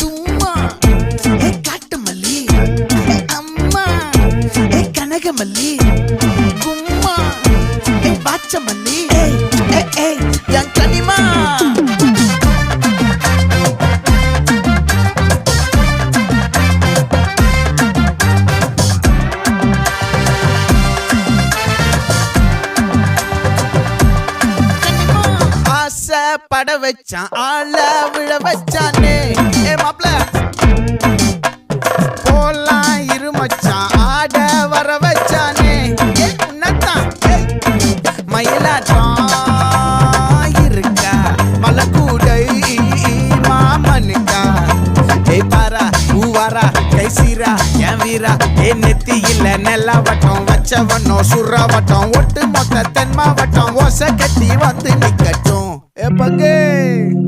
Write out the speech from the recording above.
தும்மா ஏ காட்டு மல்லி அம்மா ஏ கனகமல்லி கும்மா ஏ பாச்ச மல்லி என் கனிமா பட வச்சான் ஆள விழ வச்சானே ஏ மாப்ள போலாம் இருமச்சான் ஆட வர வச்சானே ஏ உன்னத்தான் மயிலாட்டம் இருக்கா மலக்கூடை மாமனுக்கா ஏ பாரா பூவாரா கைசீரா என் வீரா ஏ நெத்தி இல்ல நெல்லா வட்டம் வச்சவனோ சுறா வட்டம் ஒட்டு மொத்த தென் மாவட்டம் ஓசை கட்டி வந்து நிக்கட்டும். É pra quem?